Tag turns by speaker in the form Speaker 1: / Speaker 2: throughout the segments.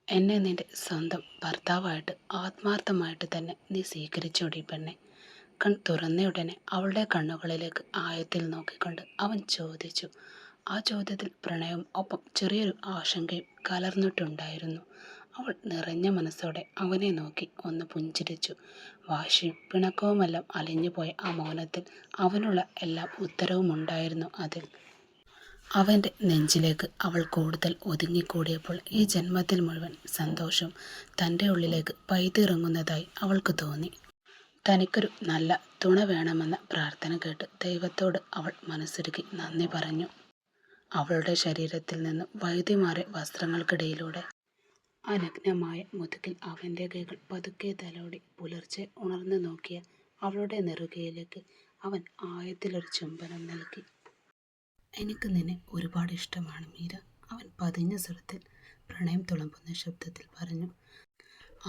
Speaker 1: എന്നെ നിന്റെ സ്വന്തം ഭർത്താവായിട്ട് ആത്മാർത്ഥമായിട്ട് തന്നെ നീ സ്വീകരിച്ചോടി പെണ്ണെ. തുറന്നയുടനെ അവളുടെ കണ്ണുകളിലേക്ക് ആയത്തിൽ നോക്കിക്കൊണ്ട് അവൻ ചോദിച്ചു. ആ ചോദ്യത്തിൽ പ്രണയവും ഒപ്പം ചെറിയൊരു ആശങ്കയും കലർന്നിട്ടുണ്ടായിരുന്നു. അവൾ നിറഞ്ഞ മനസ്സോടെ അവനെ നോക്കി ഒന്ന് പുഞ്ചിരിച്ചു. വാശിയും പിണക്കവുമെല്ലാം അലിഞ്ഞുപോയ ആ മൗനത്തിൽ അവനുള്ള എല്ലാ ഉത്തരവും ഉണ്ടായിരുന്നു അതിൽ. അവൻ്റെ നെഞ്ചിലേക്ക് അവൾ കൂടുതൽ ഒതുങ്ങിക്കൂടിയപ്പോൾ ഈ ജന്മത്തിൽ മുഴുവൻ സന്തോഷം തൻ്റെ ഉള്ളിലേക്ക് പൈതിറങ്ങുന്നതായി അവൾക്ക് തോന്നി. തനിക്കൊരു നല്ല തുണ വേണമെന്ന പ്രാർത്ഥന കേട്ട് ദൈവത്തോട് അവൾ മനസ്സുരുകി നന്ദി പറഞ്ഞു. അവളുടെ ശരീരത്തിൽ നിന്ന് വൈദ്യുമാറിയ വസ്ത്രങ്ങൾക്കിടയിലൂടെ അനഗ്നമായ മുതുകിൽ അവൻ്റെ കൈകൾ പതുക്കെ തലോടി പുലർച്ചെ ഉണർന്നു നോക്കിയ അവളുടെ നെറുകയിലേക്ക് അവൻ ആയത്തിലൊരു ചുംബനം നൽകി. എനിക്ക് നിന്നെ ഒരുപാട് ഇഷ്ടമാണ് മീര, അവൻ പതിഞ്ഞ സ്വരത്തിൽ പ്രണയം തുളുമ്പുന്ന ശബ്ദത്തിൽ പറഞ്ഞു.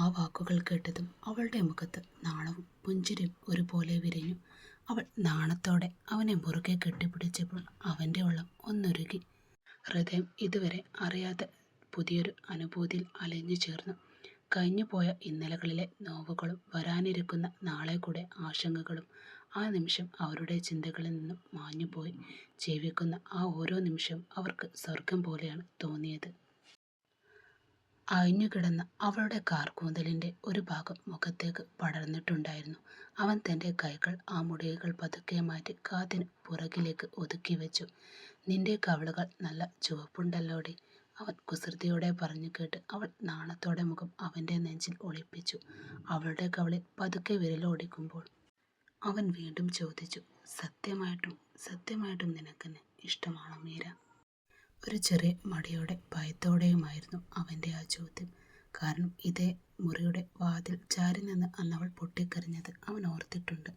Speaker 1: ആ വാക്കുകൾ കേട്ടതും അവളുടെ മുഖത്ത് നാണവും പുഞ്ചിരിയും ഒരുപോലെ വിരിഞ്ഞു. അവൾ നാണത്തോടെ അവനെ മുറുകെ കെട്ടിപ്പിടിച്ചപ്പോൾ അവൻ്റെ ഉള്ളം ഒന്നുരുകി. ഹൃദയം ഇതുവരെ അറിയാത്ത പുതിയൊരു അനുഭൂതിയിൽ അലിഞ്ഞു ചേർന്നു. കഴിഞ്ഞുപോയ ഇന്നലകളിലെ നോവുകളും വരാനിരിക്കുന്ന നാളെ കൂടെ ആശങ്കകളും ആ നിമിഷം അവരുടെ ചിന്തകളിൽ നിന്നും മാഞ്ഞുപോയി. ജീവിക്കുന്ന ആ ഓരോ നിമിഷവും അവർക്ക് സ്വർഗം പോലെയാണ് തോന്നിയത്. അയഞ്ഞുകിടന്ന അവളുടെ കാർകൂന്തലിൻ്റെ ഒരു ഭാഗം മുഖത്തേക്ക് പടർന്നിട്ടുണ്ടായിരുന്നു. അവൻ തൻ്റെ കൈകൾ ആ മുടികൾ പതുക്കെ മാറ്റി കാതിന് പുറകിലേക്ക് ഒതുക്കി വെച്ചു. നിന്റെ കവിളുകൾ നല്ല ചുവപ്പുണ്ടല്ലോടി, അവൻ കുസൃതിയോടെ പറഞ്ഞു കേട്ട് അവൾ നാണത്തോടെ മുഖം അവൻ്റെ നെഞ്ചിൽ ഒളിപ്പിച്ചു. അവളുടെ കവിളിൽ പതുക്കെ വിരലോടിക്കുമ്പോൾ അവൻ വീണ്ടും ചോദിച്ചു. സത്യമായിട്ടും നിനക്കെന്നെ ഇഷ്ടമാണോ മീര? ഒരു ചെറിയ മടിയോടെ ഭയത്തോടെയുമായിരുന്നു അവൻ്റെ ആ ചോദ്യം. കാരണം ഇതേ മുറിയുടെ വാതിൽ ചാരി നിന്ന് അന്നവൾ പൊട്ടിക്കരഞ്ഞത് അവൻ ഓർത്തിട്ടുണ്ട്.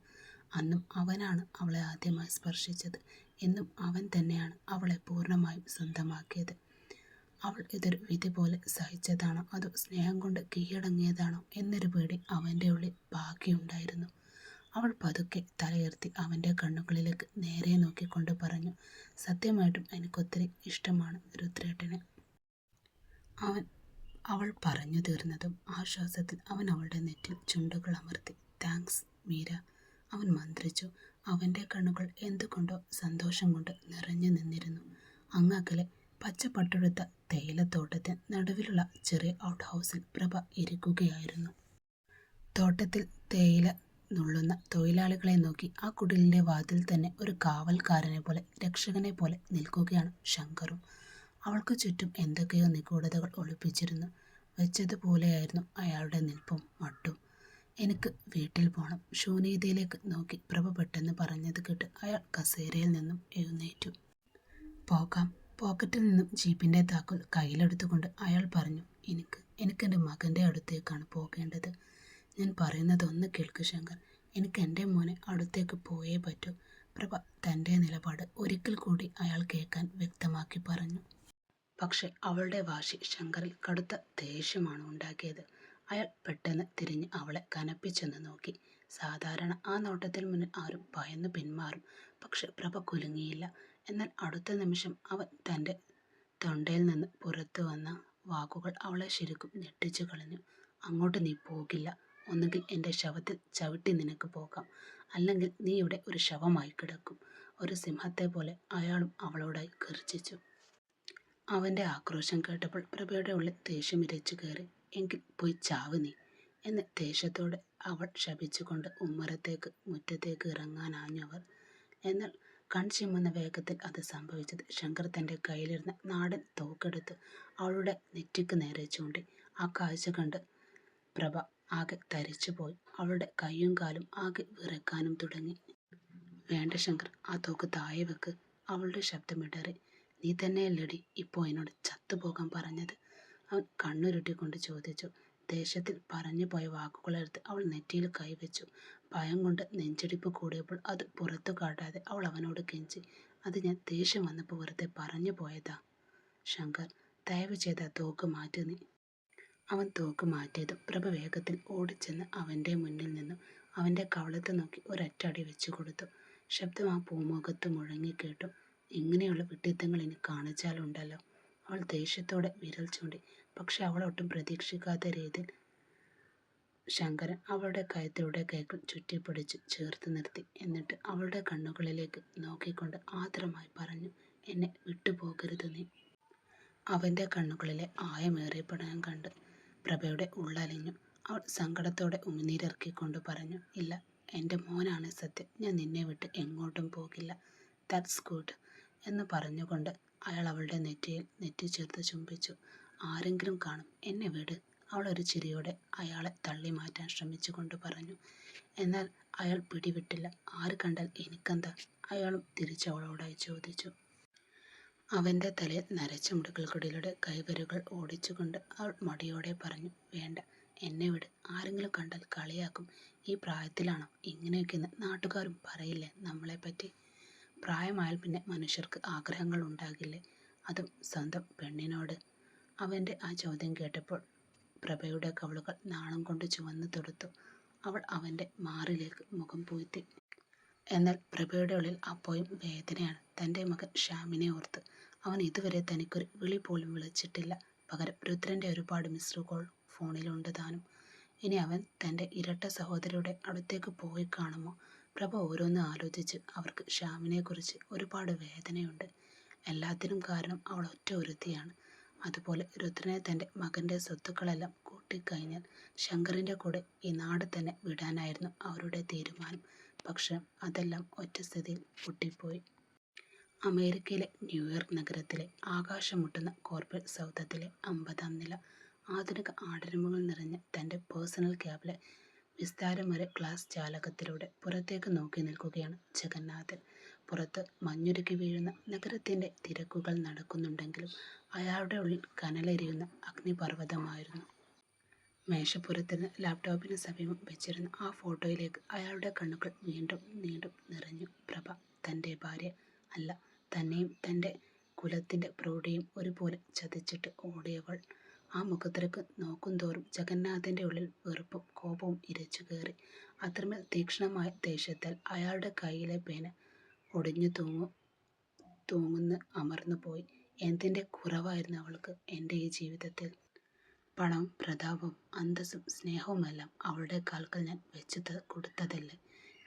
Speaker 1: അന്നും അവനാണ് അവളെ ആദ്യമായി സ്പർശിച്ചത്. എന്നും അവൻ തന്നെയാണ് അവളെ പൂർണ്ണമായും സ്വന്തമാക്കിയത്. അവൾ ഇതൊരു വിധി പോലെ സഹിച്ചതാണോ അതോ സ്നേഹം കൊണ്ട് കീഴടങ്ങിയതാണോ എന്നൊരു പേടി അവൻ്റെ ഉള്ളിൽ ബാക്കിയുണ്ടായിരുന്നു. അവൾ പതുക്കെ തലയുയർത്തി അവൻ്റെ കണ്ണുകളിലേക്ക് നേരെ നോക്കിക്കൊണ്ട് പറഞ്ഞു. സത്യമായിട്ടും എനിക്കൊത്തിരി ഇഷ്ടമാണ് രുദ്രേട്ടനെ. അവൾ പറഞ്ഞു തീർന്നതും ആശ്വാസത്തിൽ അവൻ അവളുടെ നെറ്റിൽ ചുണ്ടുകൾ അമർത്തി. താങ്ക്സ് മീര, അവൻ മന്ത്രിച്ചു. അവൻ്റെ കണ്ണുകൾ എന്തുകൊണ്ടോ സന്തോഷം കൊണ്ട് നിറഞ്ഞു നിന്നിരുന്നു. അങ്ങകലെ പച്ചപ്പട്ടെടുത്ത തേയിലത്തോട്ടത്തിന് നടുവിലുള്ള ചെറിയ ഔട്ട് ഹൗസിൽ പ്രഭ ഇരിക്കുകയായിരുന്നു. തോട്ടത്തിൽ തേയില നുള്ളുന്ന തൊഴിലാളികളെ നോക്കി ആ കുടിലിൻ്റെ വാതിൽ തന്നെ ഒരു കാവൽക്കാരനെ പോലെ രക്ഷകനെ പോലെ നിൽക്കുകയാണ് ശങ്കറും. അവൾക്ക് ചുറ്റും എന്തൊക്കെയോ നിഗൂഢതകൾ ഒളിപ്പിച്ചിരുന്നു വെച്ചതുപോലെയായിരുന്നു അയാളുടെ നിൽപ്പും മട്ടും. എനിക്ക് വീട്ടിൽ പോകണം, ശൂന്യതയിലേക്ക് നോക്കി പ്രഭ പെട്ടെന്ന് പറഞ്ഞത് കേട്ട് അയാൾ കസേരയിൽ നിന്നും എഴുന്നേറ്റു. പോകാം. പോക്കറ്റിൽ നിന്നും ജീപ്പിൻ്റെ താക്കോൽ കയ്യിലെടുത്തുകൊണ്ട് അയാൾ പറഞ്ഞു. എനിക്കെൻ്റെ മകൻ്റെ അടുത്തേക്കാണ് പോകേണ്ടത്. ഞാൻ പറയുന്നത് ഒന്ന് കേൾക്ക് ശങ്കർ, എനിക്ക് എൻ്റെ മോനെ അടുത്തേക്ക് പോയേ പറ്റൂ. പ്രഭ തൻ്റെ നിലപാട് ഒരിക്കൽ കൂടി അയാൾ കേൾക്കാൻ വ്യക്തമാക്കി പറഞ്ഞു. പക്ഷെ അവളുടെ വാശി ശങ്കറിൽ കടുത്ത ദേഷ്യമാണ് ഉണ്ടാക്കിയത്. അയാൾ പെട്ടെന്ന് തിരിഞ്ഞ് അവളെ കനപ്പിച്ചെന്ന് നോക്കി. സാധാരണ ആ നോട്ടത്തിൽ മുന്നിൽ ആരും ഭയന്ന് പിന്മാറും. പക്ഷെ പ്രഭ കുലുങ്ങിയില്ല. എന്നാൽ അടുത്ത നിമിഷം അവൻ തൻ്റെ തൊണ്ടയിൽ നിന്ന് പുറത്തു വന്ന വാക്കുകൾ അവളെ ശരിക്കും ഞെട്ടിച്ചു കളഞ്ഞു. അങ്ങോട്ട് നീ പോകില്ല. ഒന്നുകിൽ എൻ്റെ ശവത്തിൽ ചവിട്ടി നിനക്ക് പോകാം, അല്ലെങ്കിൽ നീ ഇവിടെ ഒരു ശവമായി കിടക്കും. ഒരു സിംഹത്തെ പോലെ അയാളും അവളോടായി ഗർജിച്ചു. അവൻ്റെ ആക്രോശം കേട്ടപ്പോൾ പ്രഭയുടെ ഉള്ളിൽ ദേഷ്യം ഇരച്ചു കയറി. എങ്കിൽ പോയി ചാവ് നീ എന്ന് ദേഷ്യത്തോടെ അവൾ ശപിച്ചുകൊണ്ട് മുറ്റത്തേക്ക് ഇറങ്ങാനാഞ്ഞവർ. എന്നാൽ കൺചിമ്മുന്ന വേഗത്തിൽ അത് സംഭവിച്ചത്. ശങ്കർ തൻ്റെ കയ്യിലിരുന്ന നാടൻ തോക്കെടുത്ത് അവളുടെ നെറ്റിക്ക് നേരെ ചൂണ്ടി. ആ കാഴ്ച കണ്ട് പ്രഭ ആകെ തരിച്ചുപോയി. അവളുടെ കൈയും കാലും ആകെ വിറക്കാനും തുടങ്ങി. വേണ്ട ശങ്കർ, ആ തോക്ക് താഴെ വെക്ക്, അവളുടെ ശബ്ദമിടറി. നീ തന്നെയല്ലടി ഇപ്പോൾ എന്നോട് ചത്തുപോകാൻ പറഞ്ഞത്? അവൻ കണ്ണുരുട്ടിക്കൊണ്ട് ചോദിച്ചു. ദേഷ്യത്തിൽ പറഞ്ഞു പോയ വാക്കുകളെടുത്ത് അവൾ നെറ്റിയിൽ കൈവച്ചു. ഭയം കൊണ്ട് നെഞ്ചിടിപ്പ് കൂടിയപ്പോൾ അത് പുറത്തു കാട്ടാതെ അവൾ അവനോട് കെഞ്ചി. അത് ഞാൻ ദേഷ്യം വന്നപ്പോൾ വെറുതെ പറഞ്ഞു പോയതാ ശങ്കർ, ദയവ് ചെയ്ത് ആ തോക്ക് മാറ്റി നീ. അവൻ തോക്ക് മാറ്റിയതും പ്രഭ വേഗത്തിൽ ഓടിച്ചെന്ന് അവൻ്റെ മുന്നിൽ നിന്നും അവൻ്റെ കവളത്ത് നോക്കി ഒരൊറ്റടി വെച്ചു കൊടുത്തു. ശബ്ദം ആ പൂമുഖത്ത് മുഴങ്ങിക്കേട്ടു. ഇങ്ങനെയുള്ള വിഡ്ഢിത്തങ്ങൾ ഇനി കാണിച്ചാലുണ്ടല്ലോ. അവൾ ദേഷ്യത്തോടെ വിരൽ ചൂണ്ടി. പക്ഷെ അവളൊട്ടും പ്രതീക്ഷിക്കാത്ത രീതിയിൽ ശങ്കരൻ അവളുടെ കഴുത്തിലൂടെ കൈകൾ ചുറ്റിപ്പിടിച്ച് ചേർത്ത് നിർത്തി. എന്നിട്ട് അവളുടെ കണ്ണുകളിലേക്ക് നോക്കിക്കൊണ്ട് ആദരമായി പറഞ്ഞു, എന്നെ വിട്ടുപോകരുത് നീ. അവൻ്റെ കണ്ണുകളിലെ ആയമേറിയ പ്രണയം കണ്ട് പ്രഭയുടെ ഉള്ളലിഞ്ഞു. അവൾ സങ്കടത്തോടെ ഉമിനീരിറക്കിക്കൊണ്ട് പറഞ്ഞു, ഇല്ല, എൻ്റെ മോനാണ് സത്യം. ഞാൻ നിന്നെ വിട്ട് എങ്ങോട്ടും പോകില്ല. ദാറ്റ്സ് ഗുഡ് എന്ന് പറഞ്ഞുകൊണ്ട് അയാൾ അവളുടെ നെറ്റിയിൽ നെറ്റി ചേർത്ത് ചുംബിച്ചു. ആരെങ്കിലും കാണും, എന്നെ വിട്. അവൾ ഒരു ചിരിയോടെ അയാളെ തള്ളി മാറ്റാൻ ശ്രമിച്ചുകൊണ്ട് പറഞ്ഞു. എന്നാൽ അയാൾ പിടിവിട്ടില്ല. ആര് കണ്ടാൽ എനിക്കെന്താ? അയാളും തിരിച്ചവളോടായി ചോദിച്ചു. അവൻ്റെ തലയിൽ നരച്ച മുടികൾക്കിടയിലൂടെ കൈവരുകൾ ഓടിച്ചുകൊണ്ട് അവൾ മടിയോടെ പറഞ്ഞു, വേണ്ട, എന്നെ വിട്. ആരെങ്കിലും കണ്ടാൽ കളിയാക്കും. ഈ പ്രായത്തിലാണോ ഇങ്ങനെയൊക്കെയെന്ന് നാട്ടുകാരും പറയില്ലേ നമ്മളെപ്പറ്റി? പ്രായമായാൽ പിന്നെ മനുഷ്യർക്ക് ആഗ്രഹങ്ങൾ ഉണ്ടാകില്ലേ, അതും സ്വന്തം പെണ്ണിനോട്? അവൻ്റെ ആ ചോദ്യം കേട്ടപ്പോൾ പ്രഭയുടെ കവിളുകൾ നാണം കൊണ്ട് ചുവന്നു തൊടുത്തു. അവൾ അവൻ്റെ മാറിലേക്ക് മുഖം പൂഴ്ത്തി. എന്നാൽ പ്രഭയുടെ ഉള്ളിൽ അപ്പോഴും വേദനയാണ്. തൻ്റെ മകൻ ശ്യാമിനെ ഓർത്ത്. അവൻ ഇതുവരെ തനിക്കൊരു വിളി പോലും വിളിച്ചിട്ടില്ല. പകരം രുദ്രൻ്റെ ഒരുപാട് മിസ്ഡ് കോൾ ഫോണിലുണ്ട് താനും. ഇനി അവൻ തൻ്റെ ഇരട്ട സഹോദരിയുടെ അടുത്തേക്ക് പോയി കാണുമോ? പ്രഭ ഓരോന്ന് ആലോചിച്ച് അവർക്ക് ശ്യാമിനെക്കുറിച്ച് ഒരുപാട് വേദനയുണ്ട്. എല്ലാത്തിനും കാരണം അവൾ ഒറ്റ ഒരുത്തിയാണ്. അതുപോലെ രുദ്രനെ തൻ്റെ മകൻ്റെ സ്വത്തുക്കളെല്ലാം കൂട്ടിക്കഴിഞ്ഞാൽ ശങ്കറിൻ്റെ കൂടെ ഈ നാട് തന്നെ വിടാനായിരുന്നു അവരുടെ തീരുമാനം. പക്ഷെ അതെല്ലാം ഒറ്റ സ്ഥിതിയിൽ പൊട്ടിപ്പോയി. അമേരിക്കയിലെ ന്യൂയോർക്ക് നഗരത്തിലെ ആകാശം മുട്ടുന്ന കോർപ്പറേറ്റ് സൗധത്തിലെ 50-ാം നില. ആധുനിക ആഡംബരങ്ങൾ നിറഞ്ഞ തൻ്റെ പേഴ്സണൽ ക്യാബിലെ വിസ്താരമേറിയ ഗ്ലാസ് ജാലകത്തിലൂടെ പുറത്തേക്ക് നോക്കി നിൽക്കുകയാണ് ജഗന്നാഥൻ. പുറത്ത് മഞ്ഞുരുകി വീഴുന്ന നഗരത്തിൻ്റെ തിരക്കുകൾ നടക്കുന്നുണ്ടെങ്കിലും അയാളുടെ ഉള്ളിൽ കനലെരിയുന്ന അഗ്നിപർവ്വതമായിരുന്നു. മേശപ്പുറത്തിരുന്ന് ലാപ്ടോപ്പിന് സമീപം വെച്ചിരുന്ന ആ ഫോട്ടോയിലേക്ക് അയാളുടെ കണ്ണുകൾ വീണ്ടും വീണ്ടും നിറഞ്ഞു. പ്രഭ തൻ്റെ ഭാര്യ അല്ല, തന്നെയും തൻ്റെ കുലത്തിൻ്റെ പ്രൗഢിയും ഒരുപോലെ ചതിച്ചിട്ട് ഓടിയവൾ. ആ മുഖത്തിലേക്ക് നോക്കുന്തോറും ജഗന്നാഥൻ്റെ ഉള്ളിൽ വെറുപ്പും കോപവും ഇരച്ചു കയറി. അത്രമേൽ തീക്ഷ്ണമായ ദേഷ്യത്താൽ അയാളുടെ കയ്യിലെ പേന ഒടിഞ്ഞു തൂങ്ങുന്ന അമർന്നു പോയി. എന്തിൻ്റെ കുറവായിരുന്നു അവൾക്ക് എൻ്റെ ഈ ജീവിതത്തിൽ? പണവും പ്രതാപവും അന്തസ്സും സ്നേഹവുമെല്ലാം അവളുടെ കാൽക്കൽ ഞാൻ വെച്ച് കൊടുത്തതല്ലേ?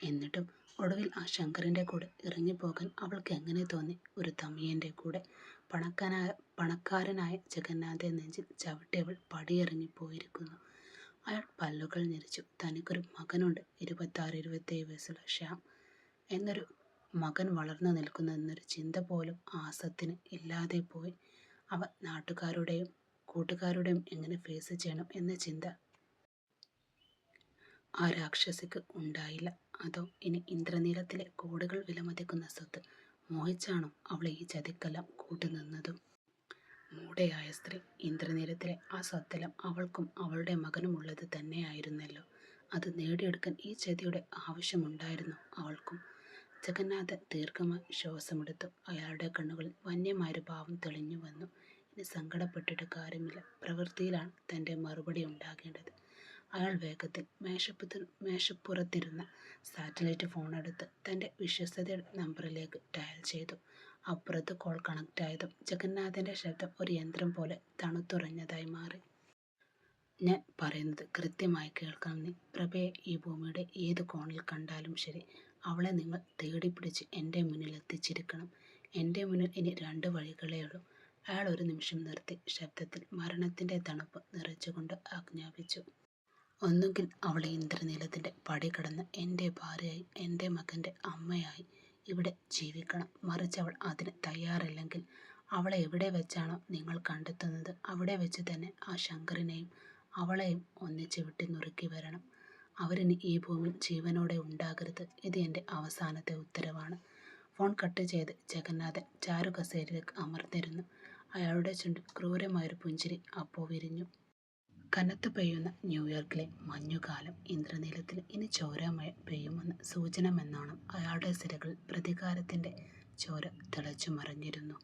Speaker 1: എന്നിട്ടും ഒടുവിൽ ആ ശങ്കറിൻ്റെ കൂടെ ഇറങ്ങിപ്പോകാൻ അവൾക്ക് എങ്ങനെ തോന്നി? ഒരു തമിയൻ്റെ കൂടെ. പണക്കാരനായ ജഗന്നാഥൻ്റെ നെഞ്ചിൽ ചവിട്ടിയവൾ പടിയിറങ്ങിപ്പോയിരിക്കുന്നു. അയാൾ പല്ലുകൾ ഞെരിച്ചു. തനിക്കൊരു മകനുണ്ട്, 26-27 വയസ്സുള്ള ശ്യാം എന്നൊരു മകൻ വളർന്നു നിൽക്കുന്നതെന്നൊരു ചിന്ത പോലും ആസത്തിന് ഇല്ലാതെ പോയി. അവ നാട്ടുകാരുടെയും കൂട്ടുകാരുടെയും എങ്ങനെ ഫേസ് ചെയ്യണം എന്ന ചിന്ത ആ രാക്ഷസിക്ക് ഉണ്ടായില്ല. അതോ ഇനി ഇന്ദ്രനീലത്തിലെ കോടികൾ വിലമതിക്കുന്ന സ്വത്ത് മോഹിച്ചാണോ അവളെ ഈ ചതിക്കെല്ലാം കൂട്ടുനിന്നതും? മൂഢയായ സ്ത്രീ. ഇന്ദ്രനീലത്തിലെ ആ സ്വത്തെല്ലാം അവൾക്കും അവളുടെ മകനുമുള്ളത് തന്നെയായിരുന്നല്ലോ. അത് നേടിയെടുക്കാൻ ഈ ചതിയുടെ ആവശ്യമുണ്ടായിരുന്നു അവൾക്കും. ജഗന്നാഥൻ ദീർഘമായി ശ്വാസമെടുത്തു. അയാളുടെ കണ്ണുകളിൽ വന്യമായൊരു ഭാവം തെളിഞ്ഞു വന്നു. ഇനി സങ്കടപ്പെട്ടിട്ട് കാര്യമില്ല, പ്രവൃത്തിയിലാണ് തൻ്റെ മറുപടി ഉണ്ടാകേണ്ടത്. അയാൾ വേഗത്തിൽ മേശപ്പുറത്തിരുന്ന സാറ്റലൈറ്റ് ഫോണെടുത്ത് തൻ്റെ വിശ്വസ്തയുടെ നമ്പറിലേക്ക് ഡയൽ ചെയ്തു. അപ്പുറത്ത് കോൾ കണക്റ്റായതും ജഗന്നാഥൻ്റെ ശബ്ദം ഒരു യന്ത്രം പോലെ തണുത്തുറഞ്ഞതായി മാറി. ഞാൻ പറയുന്നത് കൃത്യമായി കേൾക്കണം നീ. പ്രഭയെ ഈ ഭൂമിയുടെ ഏത് കോണിൽ കണ്ടാലും ശരി, അവളെ നിങ്ങൾ തേടിപ്പിടിച്ച് എൻ്റെ മുന്നിൽ എത്തിച്ചിരിക്കണം. എൻ്റെ മുന്നിൽ ഇനി 2 വഴികളേ ഉള്ളൂ. അയാൾ ഒരു നിമിഷം നിർത്തി ശബ്ദത്തിൽ മരണത്തിൻ്റെ തണുപ്പ് നിറച്ചുകൊണ്ട് ആജ്ഞാപിച്ചു. ഒന്നുകിൽ അവളെ ഇന്ദ്രനീലത്തിൻ്റെ പടി കടന്ന് എൻ്റെ ഭാര്യയായി എൻ്റെ മകൻ്റെ അമ്മയായി ഇവിടെ ജീവിക്കണം. മറിച്ച് അവൾ അതിന് തയ്യാറല്ലെങ്കിൽ അവളെ എവിടെ വെച്ചാണോ നിങ്ങൾ കണ്ടെത്തുന്നത് അവിടെ വെച്ച് തന്നെ ആ ശങ്കറിനെയും അവളെയും ഒന്നിച്ച് വെട്ടി നുറുക്കി വരണം. അവരിനി ഈ ഭൂമിയിൽ ജീവനോടെ ഉണ്ടാകരുത്. ഇത് എൻ്റെ അവസാനത്തെ ഉത്തരവാണ്. ഫോൺ കട്ട് ചെയ്ത് ജഗന്നാഥൻ ചാരുകസേരയിലേക്ക് അമർന്നിരുന്നു. അയാളുടെ ചുണ്ടിൽ ക്രൂരമായൊരു പുഞ്ചിരി അപ്പോൾ വിരിഞ്ഞു. കനത്തു പെയ്യുന്ന ന്യൂയോർക്കിലെ മഞ്ഞുകാലം. ഇന്ദ്രനീലത്തിൽ ഇനി ചോരമഴ പെയ്യുമെന്ന് സൂചനമെന്നോണം അയാളുടെ സിരകളിൽ പ്രതികാരത്തിൻ്റെ ചോര തിളച്ചു മറിഞ്ഞിരുന്നു.